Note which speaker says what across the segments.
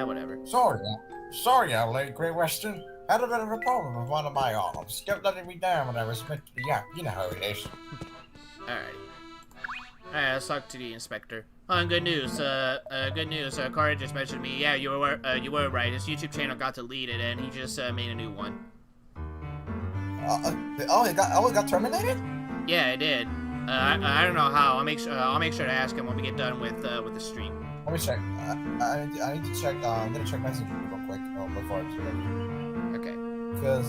Speaker 1: Whatever.
Speaker 2: Sorry, Lady Great Western. Had a bit of a problem with one of my arms. Kept letting me down when I was meant to be up. You know how it is.
Speaker 1: Alright, let's talk to the inspector. Oh, and good news. Corey just mentioned to me. Yeah, you were right. His YouTube channel got deleted, and he just made a new one.
Speaker 2: It got terminated?
Speaker 1: Yeah, it did. I don't know how. I'll make sure to ask him when we get done with the stream.
Speaker 2: Let me check. I need to check. I'm gonna check Messenger real quick before I do that.
Speaker 1: Okay.
Speaker 2: Because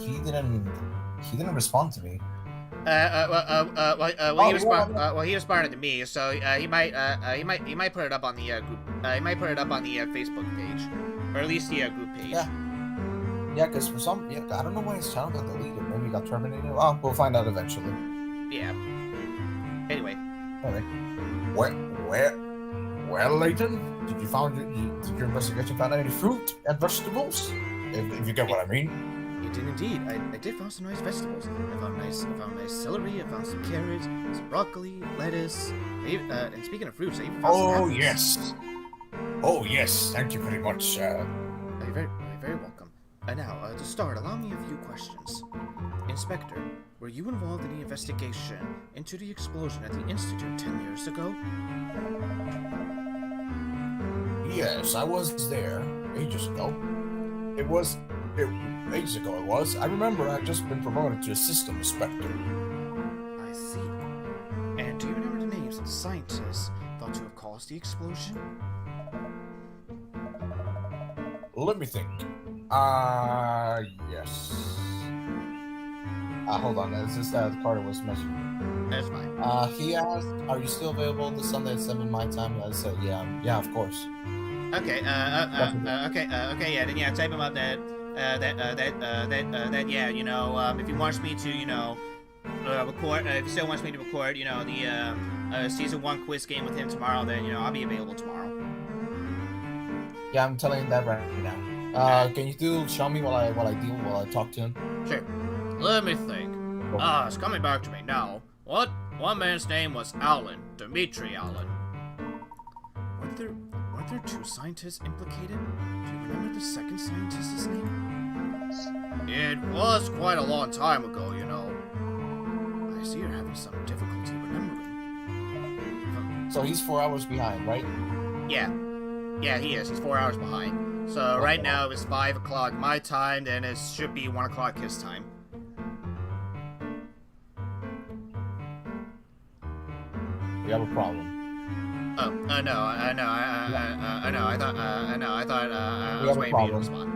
Speaker 2: he didn't respond to me.
Speaker 1: He responded to me, so he might put it up on the group. He might put it up on the Facebook page, or at least the group page.
Speaker 2: Yeah, because for some, I don't know why his channel got deleted. Maybe he got terminated. Oh, we'll find out eventually.
Speaker 1: Yeah. Anyway.
Speaker 2: Well, Layton, did your investigation find any fruit and vegetables? If you get what I mean.
Speaker 1: It did indeed. I did find some nice vegetables. I found nice celery. I found some carrots, some broccoli, lettuce. And speaking of fruits, I even found some apples.
Speaker 2: Oh yes. Thank you very much.
Speaker 1: You're very welcome. Now, to start, allow me a few questions. Inspector, were you involved in the investigation into the explosion at the Institute 10 years ago?
Speaker 2: Yes, I was there ages ago. Ages ago it was. I remember I'd just been promoted to assistant inspector.
Speaker 1: I see. And do you remember the names of the scientists thought to have caused the explosion?
Speaker 2: Let me think. Yes. Hold on. It's just that Carter was mentioning.
Speaker 1: That's fine.
Speaker 2: He asked, "Are you still available this Sunday at 7 my time?" I said, "Yeah, of course."
Speaker 1: Okay. Okay. Yeah. Then type him up that. Yeah. If he wants me to, record. If he still wants me to record, the season 1 quiz game with him tomorrow, then I'll be available tomorrow.
Speaker 2: Yeah, I'm telling him that right now. Can you show me while I talk to him?
Speaker 1: Sure. Let me think. It's coming back to me now. What? One man's name was Allen, Dimitri Allen. Weren't there 2 scientists implicated? Do you remember the second scientist's name? It was quite a long time ago, I see you're having some difficulty remembering.
Speaker 2: So he's 4 hours behind, right?
Speaker 1: Yeah. Yeah, he is. He's 4 hours behind. So right now it's 5 o'clock my time, then it should be 1 o'clock his time.
Speaker 2: We have a problem.
Speaker 1: Oh, no, I thought I was waiting for you to respond.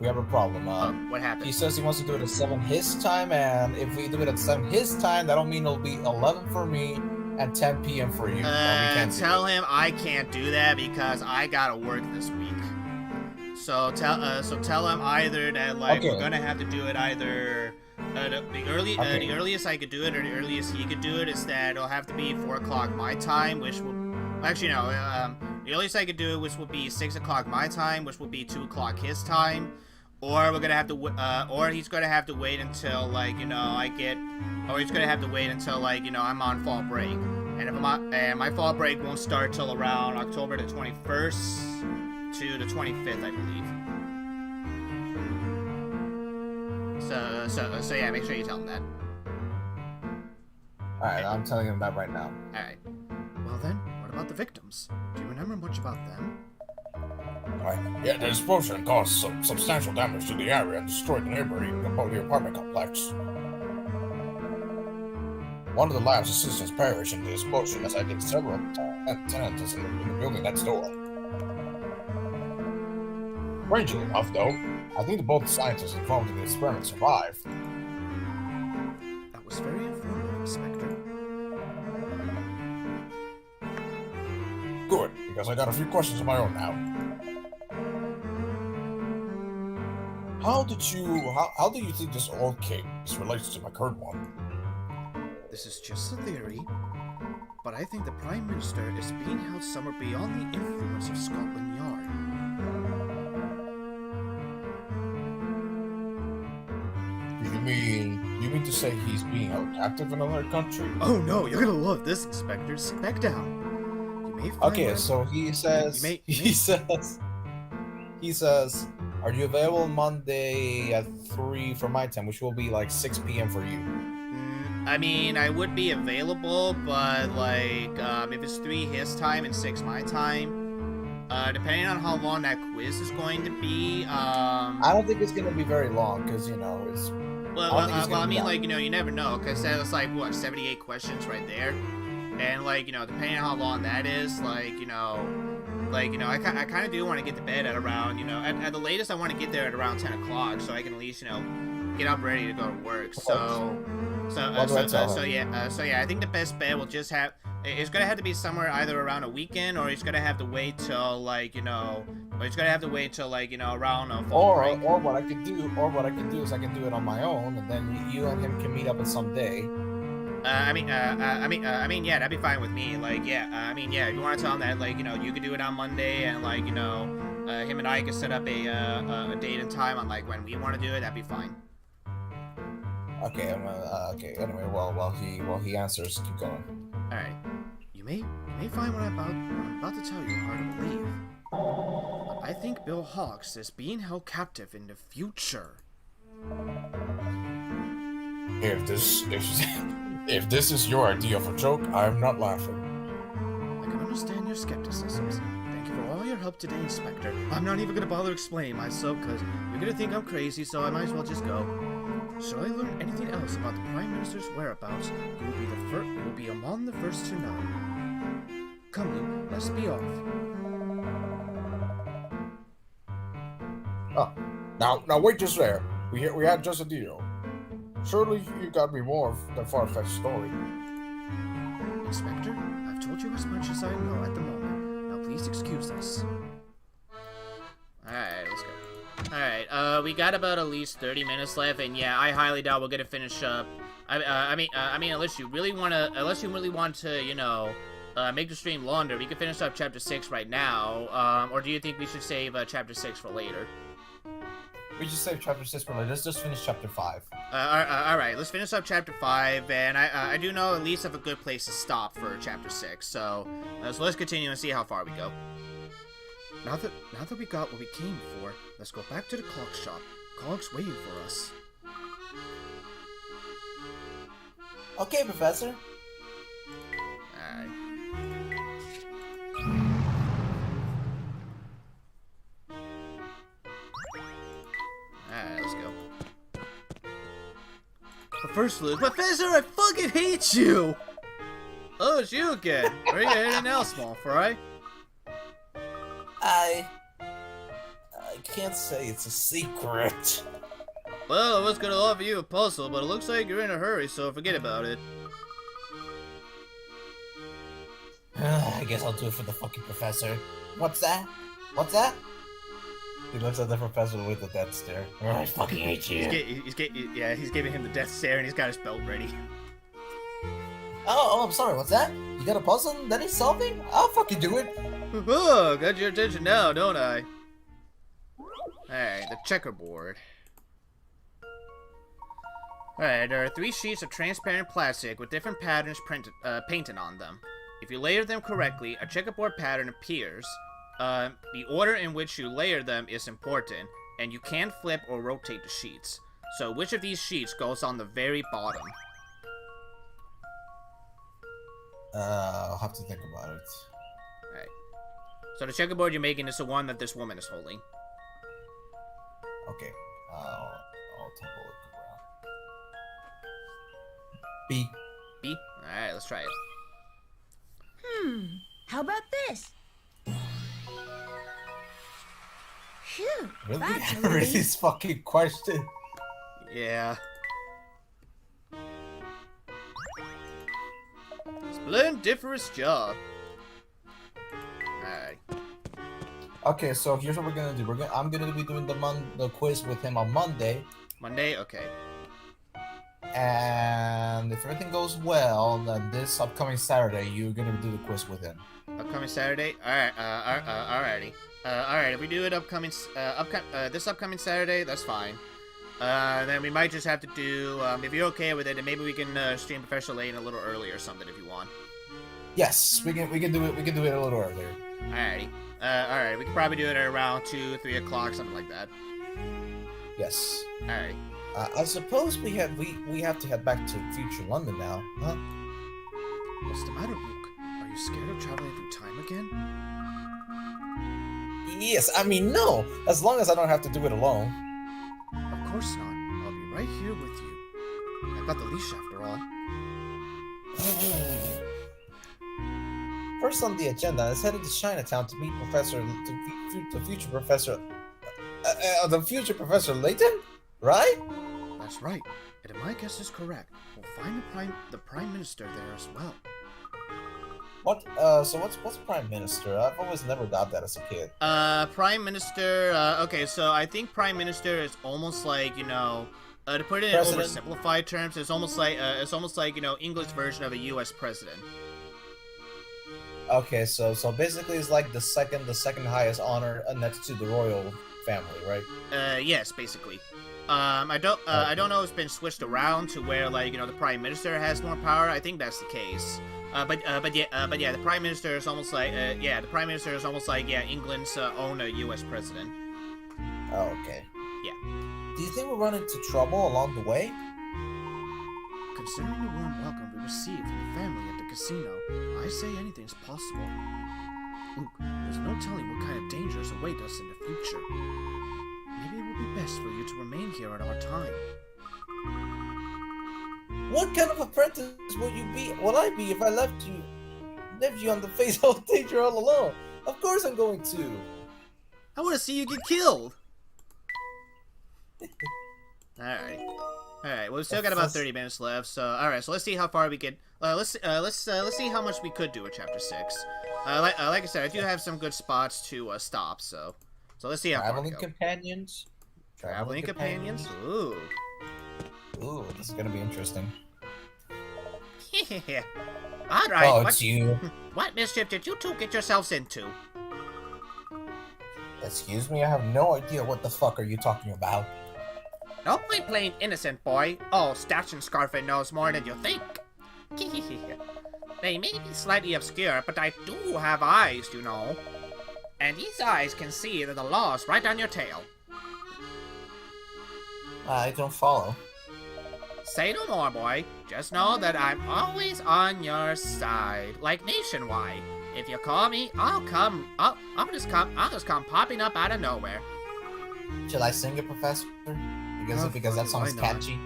Speaker 2: We have a problem.
Speaker 1: What happened?
Speaker 2: He says he wants to do it at 7 his time, and if we do it at 7 his time, that'll mean it'll be 11 for me and 10 p.m. for you.
Speaker 1: Tell him I can't do that because I gotta work this week. So tell him either that we're gonna have to do it either the earliest I could do it or the earliest he could do it is that it'll have to be 4 o'clock my time, which will actually no. The earliest I could do it, which will be 6 o'clock my time, which will be 2 o'clock his time. Or we're gonna have to, or he's gonna have to wait until he's gonna have to wait until I'm on fall break, and if my fall break won't start till around October the 21st to the 25th, I believe. So yeah, make sure you tell him that.
Speaker 2: All right, I'm telling him that right now.
Speaker 1: All right. Well then, what about the victims? Do you remember much about them?
Speaker 2: Yeah, the explosion caused substantial damage to the area and destroyed the neighboring apartment complex. One of the lab's assistants perished in the explosion, as I did several tenants in the building next door. Strangely enough, though, I think both scientists involved in the experiment survived.
Speaker 1: That was very informative, Inspector.
Speaker 2: Good, because I got a few questions of my own now. How do you think this old case relates to my current one?
Speaker 1: This is just a theory, but I think the Prime Minister is being held somewhere beyond the influence of Scotland Yard.
Speaker 2: You mean to say he's being held captive in another country?
Speaker 1: Oh no, you're gonna love this, Inspector. Sit back down. You
Speaker 2: Okay, so he says, he says, are you available Monday at 3 for my time, which will be like 6 p.m. for you?
Speaker 1: I mean, I would be available, but like, if it's 3 his time and 6 my time, depending on how long that quiz is going to be,
Speaker 2: I don't think it's gonna be very long, because, you know, it's...
Speaker 1: I mean, like, you know, you never know, because that's like, what, 78 questions right there? And, like, you know, depending on how long that is, like, you know, I kind of do want to get to bed at around, you know, at the latest, I want to get there at around 10 o'clock, so I can at least, you know, get up ready to go to work, so yeah, I think the best bet will just have, it's gonna have to be somewhere either around a weekend, or he's gonna have to wait till, like, you know, around a fall break.
Speaker 2: Or what I could do is I can do it on my own, and then you and him can meet up on some day.
Speaker 1: Yeah, that'd be fine with me. Like, yeah, if you want to tell him that, like, you know, you could do it on Monday, and, like, you know, him and I could set up a date and time on, like, when we want to do it, that'd be fine.
Speaker 2: Okay, okay, anyway, while he answers, keep going.
Speaker 1: Alright. You may find what I'm about to tell you hard to believe. But I think Bill Hawks is being held captive in the future.
Speaker 2: If this is your idea of a joke, I'm not laughing.
Speaker 1: I can understand your skepticism. Thank you for all your help today, Inspector. I'm not even gonna bother explaining myself, because you're gonna think I'm crazy, so I might as well just go. Should I learn anything else about the Prime Minister's whereabouts, you will be among the first to know. Come, Luke, let's be off.
Speaker 2: Oh, now wait just there. We had just a deal. Surely you got me more than far-fetched story.
Speaker 1: Inspector, I've told you as much as I know at the moment. Now please excuse us. Alright, let's go. Alright, we got about at least 30 minutes left, and yeah, I highly doubt we're gonna finish up. I mean, unless you really want to, you know, make the stream longer, we can finish up chapter 6 right now. Or do you think we should save chapter 6 for later?
Speaker 2: We should save chapter 6 for later. Let's just finish chapter 5.
Speaker 1: Alright, let's finish up chapter 5, and I do know at least of a good place to stop for chapter 6, so let's continue and see how far we go. Now that we got what we came for, let's go back to the clock shop. Clock's waiting for us.
Speaker 2: Okay, Professor.
Speaker 1: Alright. Alright, let's go. But first, Luke, Professor, I fucking hate you! Oh, it's you again. Where are you heading now, small fry?
Speaker 2: I can't say it's a secret.
Speaker 1: Well, I was gonna offer you a puzzle, but it looks like you're in a hurry, so forget about it.
Speaker 2: I guess I'll do it for the fucking professor. What's that? What's that? He looks at the professor with a death stare. Oh, I fucking hate you.
Speaker 1: He's giving him the death stare, and he's got his belt ready.
Speaker 2: Oh, I'm sorry, what's that? You got a puzzle that he's solving? I'll fucking do it.
Speaker 1: Oh, got your attention now, don't I? Alright, the checkerboard. Alright, there are 3 sheets of transparent plastic with different patterns painted on them. If you layer them correctly, a checkerboard pattern appears. The order in which you layer them is important, and you can't flip or rotate the sheets. So which of these sheets goes on the very bottom?
Speaker 2: I'll have to think about it.
Speaker 1: Alright. So the checkerboard you're making is the one that this woman is holding.
Speaker 2: Okay. I'll take a look around. B.
Speaker 1: B? Alright, let's try it.
Speaker 3: How about this? Phew,
Speaker 2: Really?
Speaker 3: that's a
Speaker 2: Read
Speaker 3: relief.
Speaker 2: this fucking question.
Speaker 1: Yeah. Splendiferous job. Alright.
Speaker 2: Okay, so here's what we're gonna do. I'm gonna be doing the quiz with him on Monday.
Speaker 1: Monday? Okay.
Speaker 2: And if everything goes well, then this upcoming Saturday, you're gonna do the quiz with him.
Speaker 1: Upcoming Saturday? Alright, alrighty. Alright, if we do it this upcoming Saturday, that's fine. Then we might just have to do, if you're okay with it, then maybe we can stream Professor Layton a little early or something if you want.
Speaker 2: Yes, we can do it. We can do it a little earlier.
Speaker 1: Alrighty. Alright, we could probably do it at around 2, 3 o'clock, something like that.
Speaker 2: Yes.
Speaker 1: Alrighty.
Speaker 2: I suppose we have to head back to future London now, huh?
Speaker 1: What's the matter, Luke? Are you scared of traveling through time again?
Speaker 2: Yes, I mean, no. As long as I don't have to do it alone.
Speaker 1: Of course not. I'll be right here with you. I've got the leash after all.
Speaker 2: First on the agenda is headed to Chinatown to meet the future Professor Layton, right?
Speaker 1: That's right. And if my guess is correct, we'll find the Prime Minister there as well.
Speaker 2: What? So what's Prime Minister? I've always never got that as a kid.
Speaker 1: Prime Minister. Okay, so I think Prime Minister is almost like, you know, to put it in oversimplified terms, it's almost like you know, English version of a U.S. president.
Speaker 2: Okay, so basically it's like the second highest honor next to the royal family, right?
Speaker 1: Yes, basically. I don't know if it's been switched around to where, like, you know, the Prime Minister has more power. I think that's the case. But yeah, the Prime Minister is almost like, England's own U.S. president.
Speaker 2: Oh, okay.
Speaker 1: Yeah.
Speaker 2: Do you think we'll run into trouble along the way?
Speaker 1: Considering the warm welcome we received from the family at the casino, I say anything's possible. Luke, there's no telling what kind of dangers await us in the future. Maybe it would be best for you to remain here at our time.
Speaker 2: What kind of apprentice will I be if I left you on the face of danger all alone? Of course I'm going to.
Speaker 1: I want to see you get killed. Alright. Alright, well, we've still got about 30 minutes left, so alright, so let's see how far we can let's see how much we could do with chapter 6. Like I said, I do have some good spots to stop, so let's see how far we go.
Speaker 2: Companions.
Speaker 1: Traveling companions? Ooh.
Speaker 2: Ooh, this is gonna be interesting.
Speaker 1: Alright.
Speaker 2: Oh, it's you.
Speaker 1: What mischief did you two get yourselves into?
Speaker 2: Excuse me, I have no idea what the fuck are you talking about.
Speaker 1: Don't play plain innocent, boy. Oh, Stash and Scarfin knows more than you think. They may be slightly obscure, but I do have eyes, you know. And these eyes can see that the law's right on your tail.
Speaker 2: I don't follow.
Speaker 1: Say no more, boy. Just know that I'm always on your side, like Nationwide. If you call me, I'll just come popping up out of nowhere.
Speaker 2: Shall I sing it, Professor? Because that song's catchy.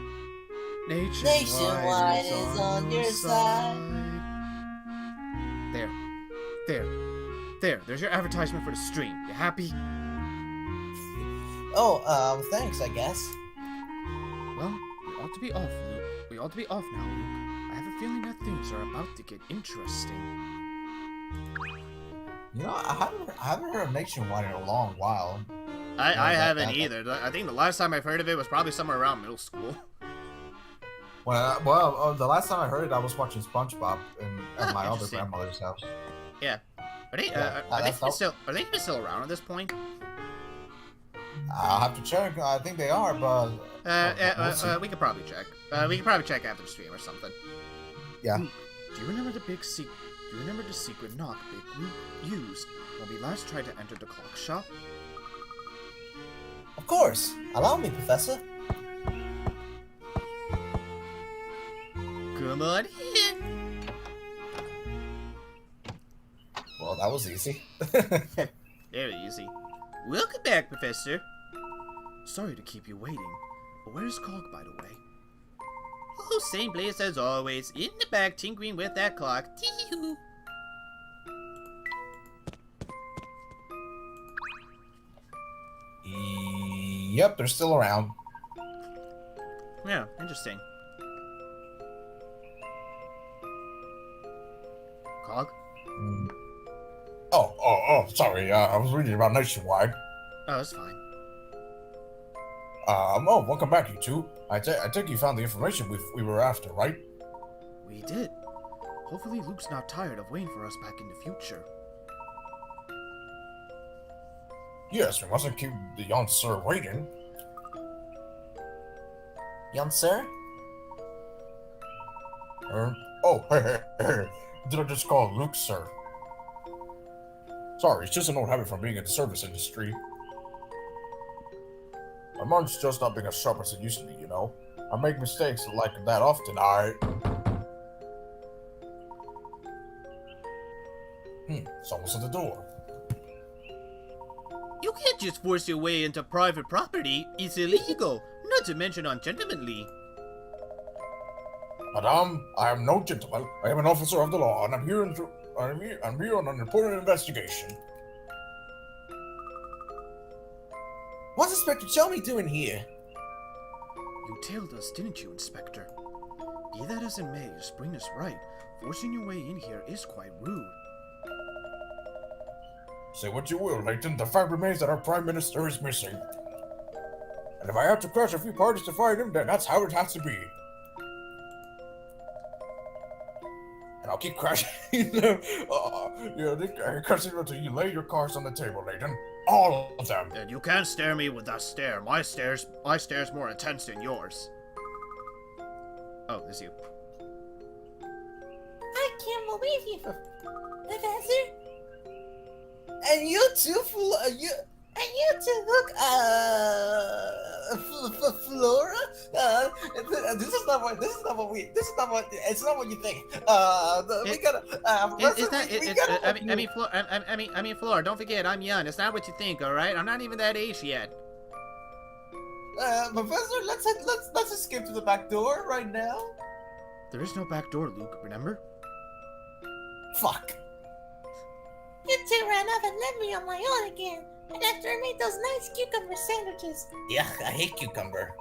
Speaker 1: Nationwide is on your side. There's your advertisement for the stream. You happy?
Speaker 2: Oh, thanks, I guess.
Speaker 1: Well, we ought to be off, Luke. We ought to be off now, Luke. I have a feeling that things are about to get interesting.
Speaker 2: You know, I haven't heard of Nationwide in a long while.
Speaker 1: I haven't either. I think the last time I've heard of it was probably somewhere around middle school.
Speaker 2: Well, the last time I heard it, I was watching SpongeBob at my other grandmother's house.
Speaker 1: Yeah. Are they even still around at this point?
Speaker 2: I'll have to check. I think they are, but
Speaker 1: we could probably check. We could probably check after the stream or something.
Speaker 2: Yeah.
Speaker 1: Do you remember the secret knock Big Luke used when we last tried to enter the clock shop?
Speaker 2: Of course. Allow me, Professor.
Speaker 1: Come on in.
Speaker 2: Well, that was easy.
Speaker 1: Very easy. Welcome back, Professor. Sorry to keep you waiting, but where's Cog, by the way? Oh, same place as always, in the back tinkering with that clock. Tee-hoo.
Speaker 2: Yep, they're still around.
Speaker 1: Yeah, interesting. Cog?
Speaker 2: Oh, sorry, I was reading about Nationwide.
Speaker 1: Oh, that's fine.
Speaker 2: Welcome back, you two. I think you found the information we were after, right?
Speaker 1: We did. Hopefully Luke's not tired of waiting for us back in the future.
Speaker 2: Yes, we mustn't keep the young sir waiting. Young sir? Hey.
Speaker 4: Did I just call Luke, sir? Sorry, it's just an old habit from being in the service industry. My mind's just not being as sharp as it used to be, you know? I make mistakes like that often, someone's at the door.
Speaker 1: You can't just force your way into private property. It's illegal, not to mention ungentlemanly.
Speaker 4: Madame, I am no gentleman. I am an officer of the law, and I'm here on an important investigation.
Speaker 2: What's Inspector Chelmy doing here?
Speaker 1: You tailed us, didn't you, Inspector? Be that as it may, your spring is right. Forcing your way in here is quite rude.
Speaker 4: Say what you will, Layton, the fact remains that our Prime Minister is missing. And if I have to crash a few parties to find him, then that's how it has to be. And I'll keep crashing them. Crashing until you lay your cards on the table, Layton. All of them.
Speaker 1: And you can't stare me with that stare. My stare's more intense than yours. Oh, it's you.
Speaker 3: I can't believe you, Professor.
Speaker 2: And you too, look, Flora. It's not what you think.
Speaker 1: Flora, don't forget, I'm young. It's not what you think, all right? I'm not even that age yet.
Speaker 2: Professor, let's escape to the back door right now.
Speaker 1: There is no back door, Luke. Remember?
Speaker 2: Fuck.
Speaker 3: You two ran off and left me on my own again. And after I made those nice cucumber sandwiches.
Speaker 2: Yeah, I hate cucumber.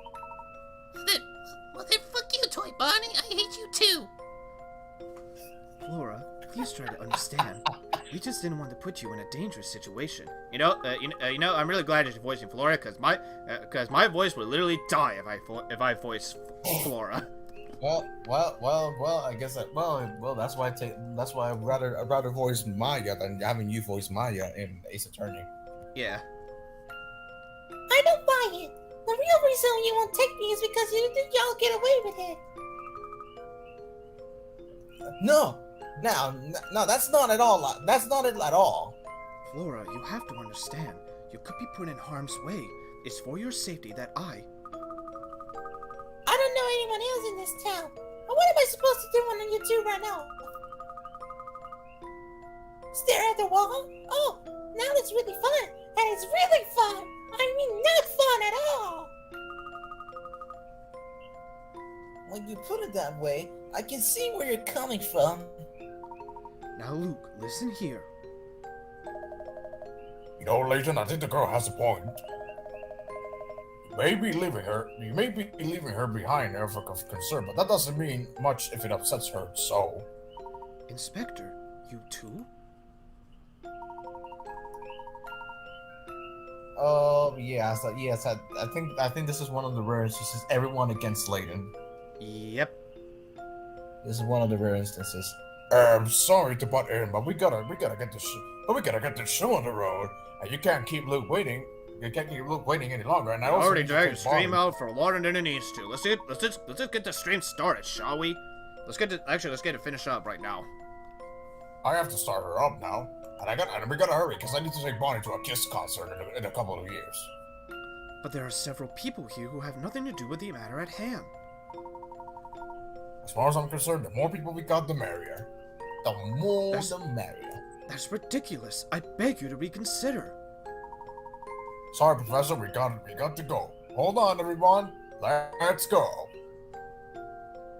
Speaker 3: Well then fuck you, Toy Bonnie. I hate you too.
Speaker 1: Flora, please try to understand. We just didn't want to put you in a dangerous situation. I'm really glad that you're voicing Flora, because my voice would literally die if I voice Flora.
Speaker 2: Well. I guess that's why I'd rather voice Maya than having you voice Maya in Ace Attorney.
Speaker 1: Yeah.
Speaker 3: I don't buy it. The real reason you won't take me is because you think y'all get away with it.
Speaker 2: No, that's not at all. That's not it at all.
Speaker 1: Flora, you have to understand. You could be put in harm's way. It's for your safety that I
Speaker 3: don't know anyone else in this town. And what am I supposed to do when you two run out? Stare at the wall? Oh, now it's really fun. And it's really fun. I mean, not fun at all.
Speaker 2: When you put it that way, I can see where you're coming from.
Speaker 1: Now, Luke, listen here.
Speaker 4: You know, Layton, I think the girl has a point. You may be leaving her behind there for concern, but that doesn't mean much if it upsets her, so...
Speaker 1: Inspector, you too?
Speaker 2: Oh, yes, I think this is one of the rare instances. Everyone against Layton.
Speaker 1: Yep.
Speaker 2: This is one of the rare instances.
Speaker 4: Sorry to butt in, but we gotta get this show on the road, and you can't keep Luke waiting. You can't keep Luke waiting any longer. And I
Speaker 1: already dragged the stream out for longer than it needs to. Let's just get the stream started, shall we? Let's get it finished up right now.
Speaker 4: I have to start her up now, and we gotta hurry because I need to take Bonnie to a Kiss concert in a couple of years.
Speaker 1: But there are several people here who have nothing to do with the matter at hand.
Speaker 4: As far as I'm concerned, the more people we got, the merrier. The merrier.
Speaker 1: That's ridiculous. I beg you to reconsider.
Speaker 4: Sorry, Professor, we got to go. Hold on, everyone. Let's go.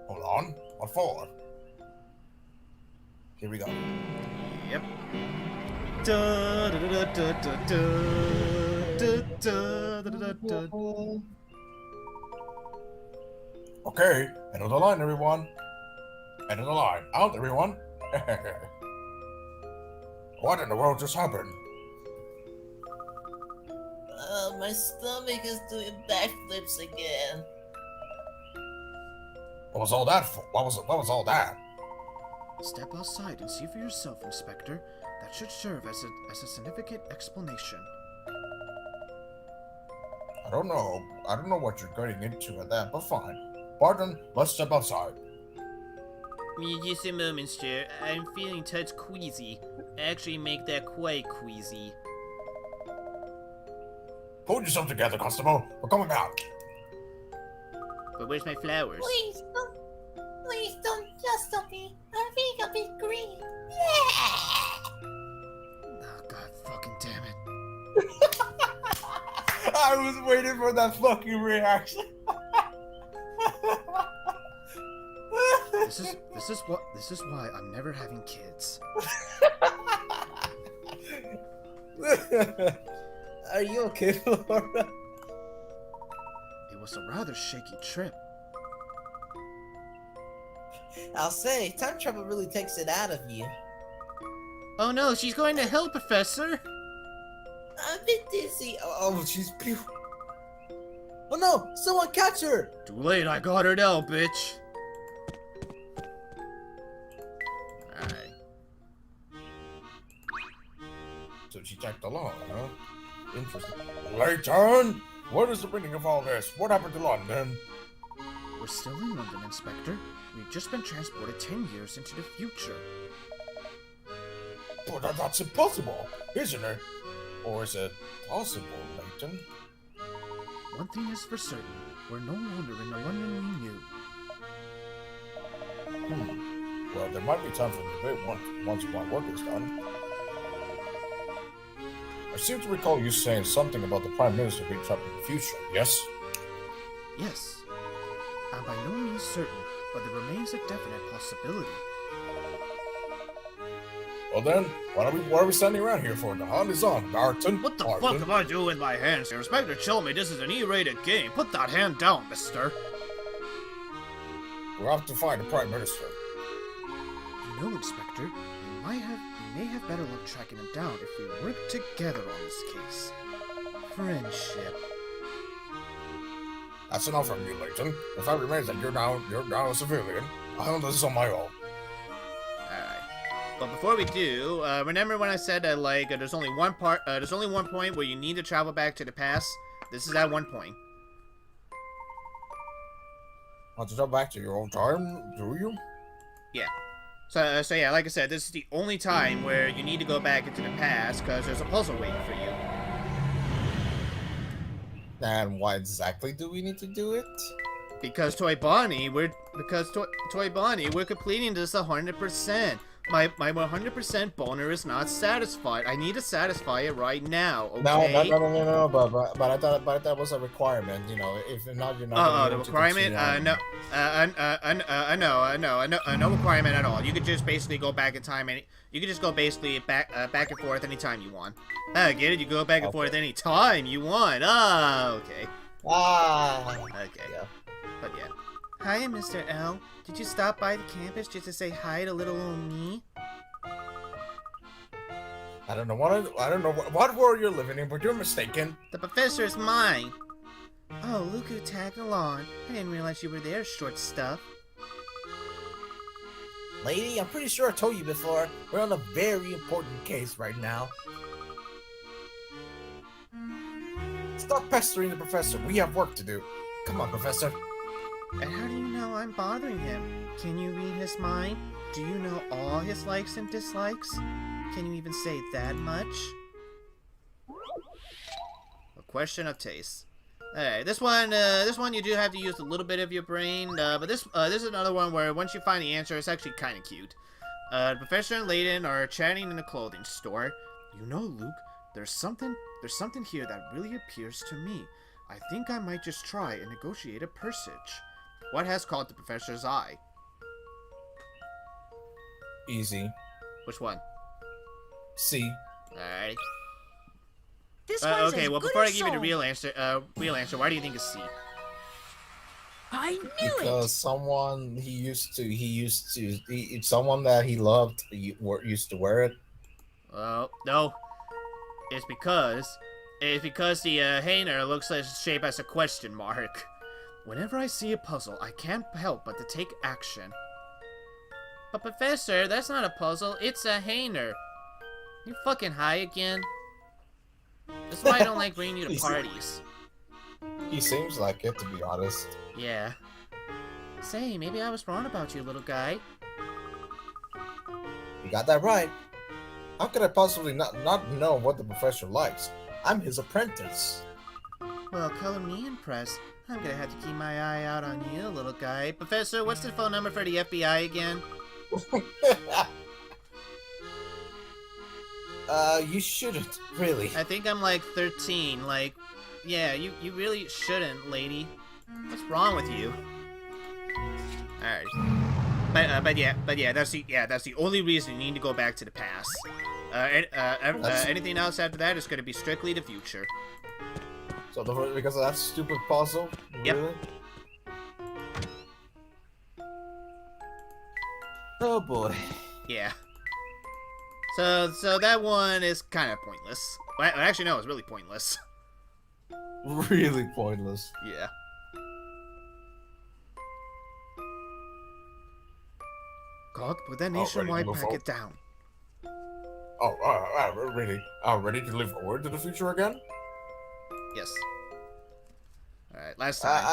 Speaker 4: Hold on. What for?
Speaker 2: Here we go.
Speaker 1: Yep.
Speaker 4: Okay, end of the line, everyone. End of the line. Out, everyone. What in the world just happened?
Speaker 2: My stomach is doing backflips again.
Speaker 4: What was all that for? What was all that?
Speaker 1: Step outside and see for yourself, Inspector. That should serve as a significant explanation.
Speaker 4: I don't know what you're getting into at that, but fine. Barton, let's step outside.
Speaker 1: Just a moment, sir. I'm feeling touch queasy. Actually make that quite queasy.
Speaker 4: Hold yourself together, Constable. We're coming out.
Speaker 1: But where's my flowers?
Speaker 3: Please don't just on me. I think I'll be green. Yeah!
Speaker 1: Oh god fucking damn it.
Speaker 2: I was waiting for that fucking reaction.
Speaker 1: This is why I'm never having kids.
Speaker 2: Are you okay, Laura?
Speaker 1: It was a rather shaky trip.
Speaker 2: I'll say, time travel really takes it out of you.
Speaker 1: Oh no, she's going to hell, Professor!
Speaker 2: I'm a bit dizzy. Oh, she's Oh no! Someone catch her!
Speaker 1: Too late, I got her now, bitch! Alright.
Speaker 4: So she checked along, huh? Interesting. Layton! What is the meaning of all this? What happened to London?
Speaker 1: We're still in London, Inspector. We've just been transported 10 years into the future.
Speaker 4: But that's impossible, isn't it? Or is it possible, Layton?
Speaker 1: One thing is for certain, we're no longer in the London we knew.
Speaker 4: Well, there might be time for debate once my work is done. I seem to recall you saying something about the Prime Minister being trapped in the future, yes?
Speaker 1: Yes. I'm by no means certain, but there remains a definite possibility.
Speaker 4: Well then, what are we standing around here for? The hunt is on, Barton.
Speaker 1: What the
Speaker 4: Barton.
Speaker 1: fuck am I doing with my hands here? Inspector told me this is an E-rated game. Put that hand down, mister.
Speaker 4: We're off to find the Prime Minister.
Speaker 1: You know, Inspector, we may have better luck tracking him down if we work together on this case. Friendship.
Speaker 4: That's enough from you, Layton. The fact remains that you're now a civilian. I'll handle this on my own.
Speaker 1: Alright. But before we do, remember when I said that, like, there's only one point where you need to travel back to the past? This is that one point.
Speaker 4: Want to jump back to your own time, do you?
Speaker 1: Yeah. So yeah, like I said, this is the only time where you need to go back into the past, because there's a puzzle waiting for you.
Speaker 2: And why exactly do we need to do it?
Speaker 1: Because Toy Bonnie, we're completing this 100%. My 100% boner is not satisfied. I need to satisfy it right now. Okay?
Speaker 2: No. But I thought that was a requirement. You know, if not, you're not.
Speaker 1: The requirement? No. No requirement at all. You could just basically go back in time, and you could just go basically back and forth anytime you want. Get it? You go back and forth anytime you want. Okay. Okay.
Speaker 2: Yeah.
Speaker 1: But yeah. Hi, Mr. L. Did you stop by the campus just to say hi to little old me?
Speaker 4: I don't know what world you're living in, but you're mistaken.
Speaker 1: The professor is mine. Oh, look who tagged along. I didn't realize you were there, short stuff.
Speaker 2: Lady, I'm pretty sure I told you before, we're on a very important case right now. Stop pestering the professor. We have work to do. Come on, Professor.
Speaker 1: And how do you know I'm bothering him? Can you read his mind? Do you know all his likes and dislikes? Can you even say that much? A question of taste. Alright, this one you do have to use a little bit of your brain, but this is another one where once you find the answer, it's actually kind of cute. The professor and Layton are chatting in a clothing store. You know, Luke, there's something here that really appears to me. I think I might just try and negotiate a purchase. What has caught the professor's eye?
Speaker 2: Easy.
Speaker 1: Which one?
Speaker 2: C.
Speaker 1: Alright.
Speaker 3: This one's
Speaker 1: okay,
Speaker 3: as
Speaker 1: well,
Speaker 3: good
Speaker 1: before I
Speaker 3: as
Speaker 1: give you the
Speaker 3: sold.
Speaker 1: real answer, why do you think it's C?
Speaker 3: I knew
Speaker 2: Because someone someone that he loved used to wear it.
Speaker 1: Well, no. It's because the Hainer looks like it's shaped as a question mark. Whenever I see a puzzle, I can't help but to take action. But Professor, that's not a puzzle, it's a Hainer. You fucking high again? That's why I don't like bringing you to parties.
Speaker 2: He seems like it, to be honest.
Speaker 1: Yeah. Say, maybe I was wrong about you, little guy.
Speaker 2: You got that right. How could I possibly not know what the professor likes? I'm his apprentice.
Speaker 1: Well, color me impressed. I'm gonna have to keep my eye out on you, little guy. Professor, what's the phone number for the FBI again?
Speaker 2: You shouldn't, really.
Speaker 1: I think I'm like 13. Like, yeah, you really shouldn't, lady. What's wrong with you? Alright. But yeah, that's the only reason you need to go back to the past. Anything else after that is gonna be strictly the future.
Speaker 2: So because of that stupid puzzle?
Speaker 1: Yep.
Speaker 2: Really? Oh boy.
Speaker 1: Yeah. So that one is kind of pointless. Well, actually, no, it's really pointless.
Speaker 2: Really pointless.
Speaker 1: Yeah. God, put that nationwide packet down.
Speaker 4: Oh, really? Ready to live forward to the future again?
Speaker 1: Yes. Alright, last time.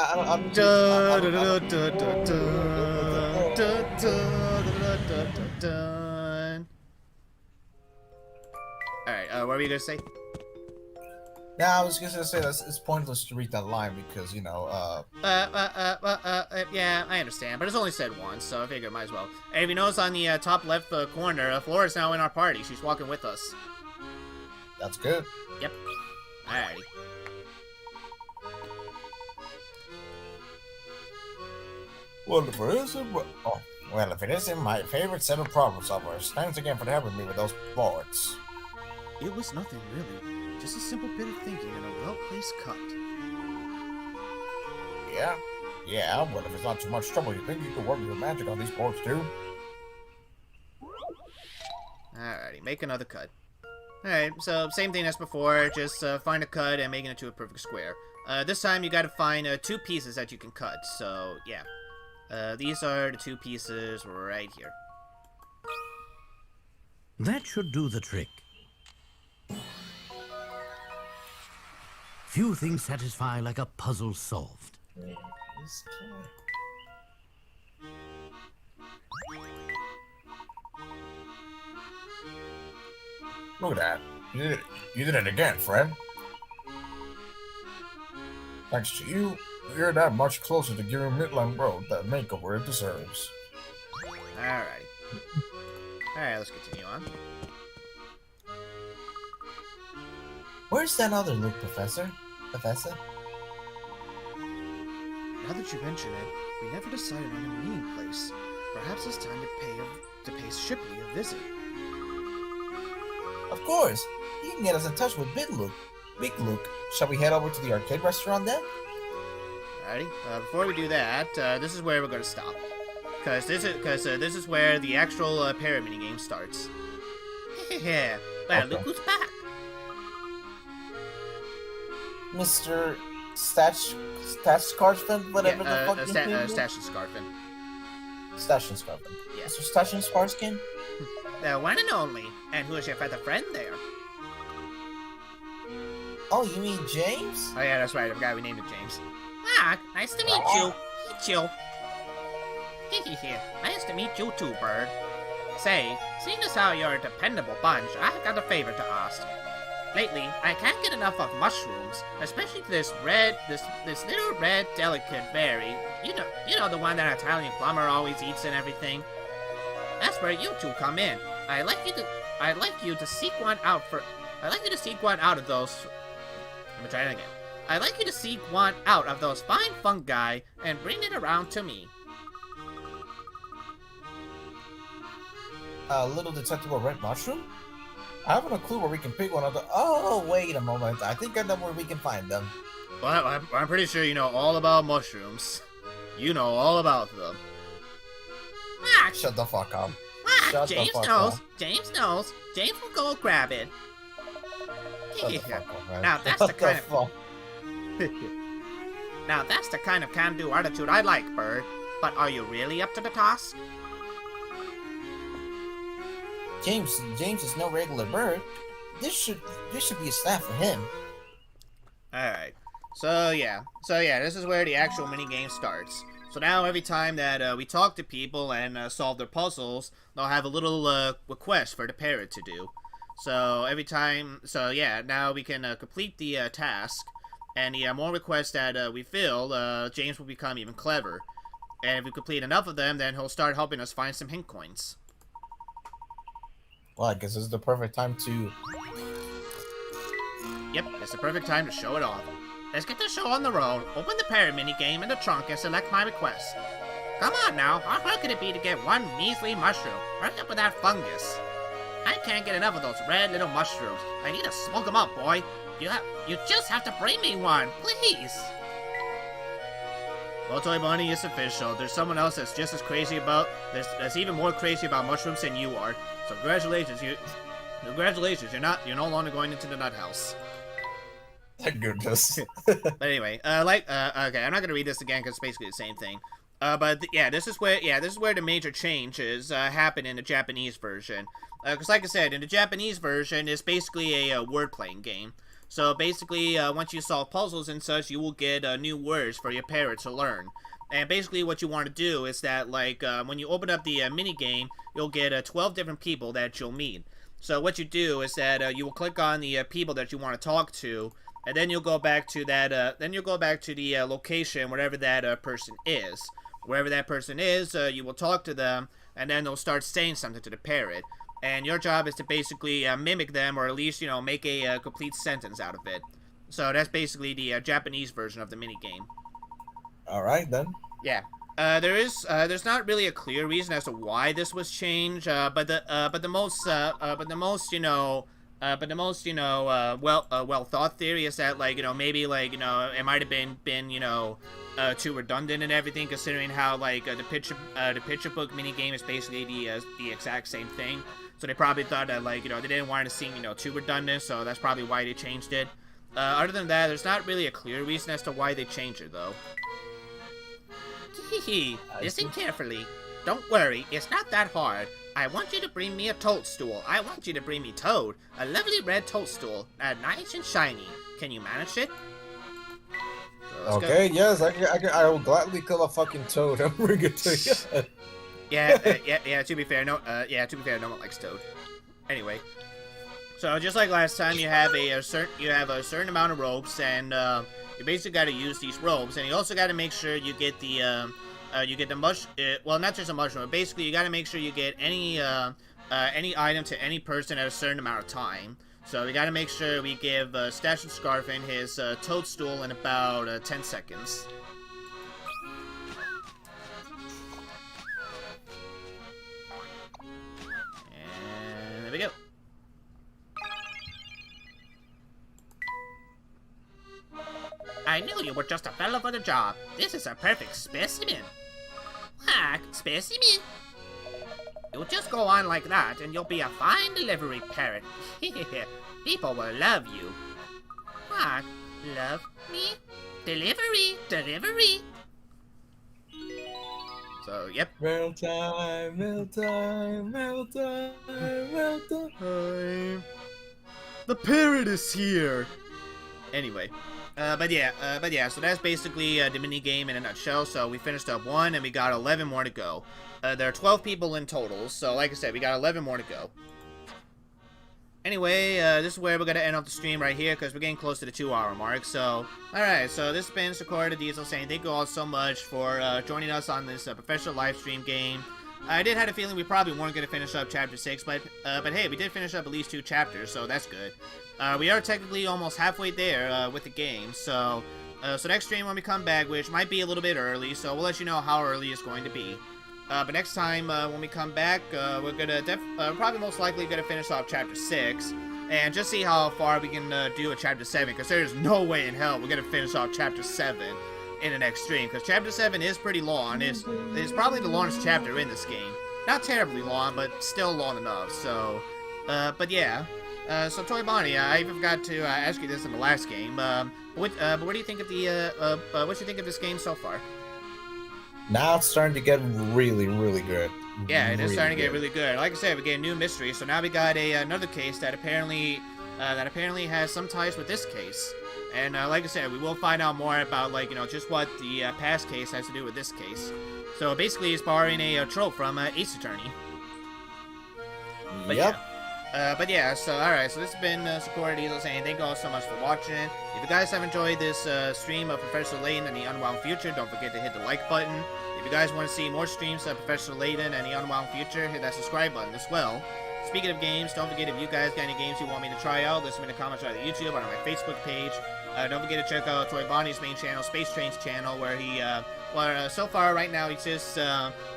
Speaker 1: Alright, what were you gonna say?
Speaker 2: Yeah, I was just gonna say that it's pointless to read that line because, you know,
Speaker 1: yeah, I understand, but it's only said once, so I figure might as well. Hey, if you notice on the top left corner, Flora's now in our party. She's walking with us.
Speaker 2: That's good.
Speaker 1: Yep. Alrighty.
Speaker 2: Well, if it isn't my favorite set of problem solvers, thanks again for helping me with those boards.
Speaker 1: It was nothing really, just a simple bit of thinking and a well-placed cut.
Speaker 4: Yeah, but if it's not too much trouble, you think you could work your magic on these boards too?
Speaker 1: Alrighty, make another cut. Alright, so same thing as before, just find a cut and make it into a perfect square. This time you gotta find 2 pieces that you can cut, so yeah. These are the 2 pieces right here.
Speaker 5: That should do the trick. Few things satisfy like a puzzle solved.
Speaker 4: Look at that. You did it again, friend. Thanks to you, we're that much closer to giving Midland Road that makeover it deserves.
Speaker 1: Alrighty. Alright, let's continue on.
Speaker 2: Where's that other look, Professor? Professor?
Speaker 1: Now that you mention it, we never decided on a meeting place. Perhaps it's time to pay Shipley a visit.
Speaker 2: Of course! You can get us in touch with Big Luke. Big Luke. Shall we head over to the arcade restaurant then?
Speaker 1: Alrighty. Before we do that, this is where we're gonna stop. Cause this is where the actual para mini game starts. Yeah. Well,
Speaker 2: Okay.
Speaker 1: look who's back.
Speaker 2: Mr. Scarfin, whatever the fuck his name is?
Speaker 1: Stash and Scarfin.
Speaker 2: Stash and Scarfin.
Speaker 1: Yeah.
Speaker 2: Mr. Stash and Scarskin?
Speaker 1: The one and only. And who is your feather friend there?
Speaker 2: Oh, you mean James?
Speaker 1: Oh yeah, that's right. I forgot we named it James. Ah, nice to meet you. Meet you. Nice to meet you too, Bird. Say, seeing as how you're a dependable bunch, I've got a favor to ask. Lately, I can't get enough of mushrooms, especially this little red delicate berry. You know the one that Italian plumber always eats and everything. That's where you two come in. I'd like you to seek one out of those. Let me try it again. I'd like you to seek one out of those fine fungi and bring it around to me.
Speaker 2: Little detectable red mushroom? I haven't a clue where we can pick one of the. Oh, wait a moment. I think I know where we can find them.
Speaker 1: Well, I'm pretty sure you know all about mushrooms. You know all about them. Ah,
Speaker 2: Shut the fuck up. Shut
Speaker 1: James
Speaker 2: the fuck
Speaker 1: knows.
Speaker 2: up.
Speaker 1: James knows. James will go grab it.
Speaker 2: Shut the fuck up, man.
Speaker 1: Now that's
Speaker 2: Shut
Speaker 1: the kind
Speaker 2: fuck.
Speaker 1: Now that's the kind of can-do attitude I like, Bird. But are you really up to the task?
Speaker 2: James is no regular bird. This should be a staff for him.
Speaker 1: Alright. So yeah, this is where the actual minigame starts. So now every time that we talk to people and solve their puzzles, they'll have a little request for the parrot to do. So every time, so yeah, now we can complete the task, and the more requests that we fill, James will become even clever. And if we complete enough of them, then he'll start helping us find some hint coins.
Speaker 2: Well, I guess this is the perfect time to...
Speaker 1: Yep, it's the perfect time to show it off. Let's get the show on the road, open the parrot minigame in the trunk, and select my request. Come on now, how hard could it be to get one measly mushroom? Hurry up with that fungus. I can't get enough of those red little mushrooms. I need to smoke them up, boy. You just have to bring me one, please. Well, Toy Bunny, it's official. There's someone else that's just as crazy about... That's even more crazy about mushrooms than you are. So congratulations, you're no longer going into the nut house.
Speaker 2: Thank goodness.
Speaker 1: But anyway, okay, I'm not gonna read this again because it's basically the same thing. This is where the major changes happen in the Japanese version. Because like I said, in the Japanese version, it's basically a word-playing game. So basically, once you solve puzzles and such, you will get new words for your parrot to learn. And basically what you want to do is that, like, when you open up the mini-game, you'll get 12 different people that you'll meet. So what you do is that you will click on the people that you want to talk to, and then you'll go back to that, the location wherever that person is. Wherever that person is, you will talk to them, and then they'll start saying something to the parrot. And your job is to basically mimic them, or at least, make a complete sentence out of it. So that's basically the Japanese version of the minigame.
Speaker 2: Alright, then.
Speaker 1: Yeah. There's not really a clear reason as to why this was changed, but the most well thought theory is that, like, maybe, like, it might have been too redundant and everything, considering how, like, the picture book minigame is basically the exact same thing. So they probably thought that, like, they didn't want to seem, too redundant, so that's probably why they changed it. Other than that, there's not really a clear reason as to why they changed it, though. Listen carefully. Don't worry, it's not that hard. I want you to bring me a toadstool. I want you to bring me Toad, a lovely red toadstool, nice and shiny. Can you manage it? So
Speaker 2: okay, yes, I will gladly kill a fucking toad and bring it to you.
Speaker 1: Yeah. To be fair, no one likes Toad. Anyway, so just like last time, you have a certain amount of ropes, and you basically got to use these ropes, and you also got to make sure you get the well, not just a mushroom, but basically you got to make sure you get any item to any person at a certain amount of time. So we got to make sure we give Stash and Scarfin his toadstool in about 10 seconds. And there we go. I knew you were just a fellow for the job. This is a perfect specimen. What? Specimen? You'll just go on like that, and you'll be a fine delivery parrot. People will love you. What? Love me? Delivery. So, yep.
Speaker 2: Mail time.
Speaker 1: The parrot is here. Anyway. But yeah, so that's basically the mini-game in a nutshell. So we finished up 1, and we got 11 more to go. There are 12 people in total, so like I said, we got 11 more to go. Anyway, this is where we're going to end off the stream right here, because we're getting close to the 2-hour mark. So, alright, so this has been Sakura the Diesel saying thank you all so much for joining us on this professional live stream game. I did have a feeling we probably weren't going to finish up Chapter 6, but hey, we did finish up at least 2 chapters, so that's good. We are technically almost halfway there with the game, so next stream when we come back, which might be a little bit early, so we'll let you know how early it's going to be. But next time when we come back, we're gonna probably most likely gonna finish off Chapter 6, and just see how far we can do a Chapter 7, because there's no way in hell we're gonna finish off Chapter 7 in the next stream, because Chapter 7 is pretty long. It's probably the longest chapter in this game. Not terribly long, but still long enough, so, but yeah. So Toy Bonnie, I even forgot to ask you this in the last game. But what do you think of what you think of this game so far?
Speaker 2: Now it's starting to get really, really good.
Speaker 1: Yeah, it is starting to get really good. Like I said, we get a new mystery, so now we got another case that apparently has some ties with this case. And like I said, we will find out more about, like, just what the past case has to do with this case. So basically, he's borrowing a trope from Ace Attorney. But
Speaker 2: Yep.
Speaker 1: yeah, so alright, so this has been Sakura Diesel saying thank you all so much for watching. If you guys have enjoyed this stream of Professor Layton and the Unwound Future, don't forget to hit the like button. If you guys want to see more streams of Professor Layton and the Unwound Future, hit that subscribe button as well. Speaking of games, don't forget if you guys got any games you want me to try out, list them in the comments on YouTube or on my Facebook page. Don't forget to check out Toy Bonnie's main channel, Space Train's channel, where he, so far right now he's just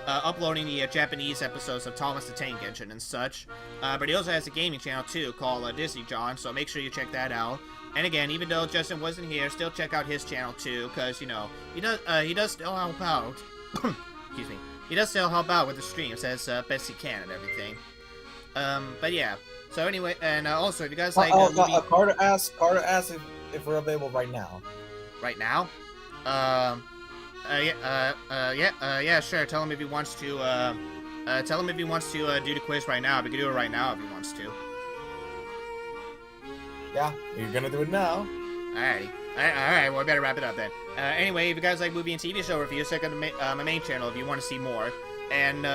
Speaker 1: uploading the Japanese episodes of Thomas the Tank Engine and such. But he also has a gaming channel too called Disney John, so make sure you check that out. And again, even though Justin wasn't here, still check out his channel too, because he does still help out. Excuse me. He does still help out with the streams as best he can and everything. But yeah. So anyway, and also if you guys like
Speaker 2: Carter asked if we're available right now.
Speaker 1: Right now? Yeah, sure. Tell him if he wants to, do the quiz right now. We can do it right now if he wants to.
Speaker 2: Yeah, you're gonna do it now.
Speaker 1: Alrighty. Alright, well, we better wrap it up then. Anyway, if you guys like movie and TV show reviews, check out my main channel if you want to see more. And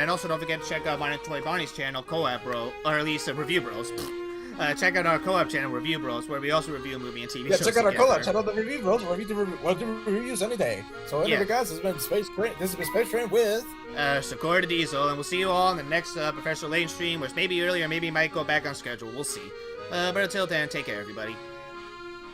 Speaker 1: also don't forget to check out my Toy Bonnie's channel, Co-op Bro, or at least Review Bros. Check out our co-op channel, Review Bros, where we also review movie and TV shows.
Speaker 2: Yeah, check out our
Speaker 1: together.
Speaker 2: co-op channel, the Review Bros, where we do reviews any day. So anyway, guys, this has been Space Train with
Speaker 1: Sakura the Diesel, and we'll see you all in the next Professor Layton stream, which may be early or maybe might go back on schedule. We'll see. But until then, take care, everybody.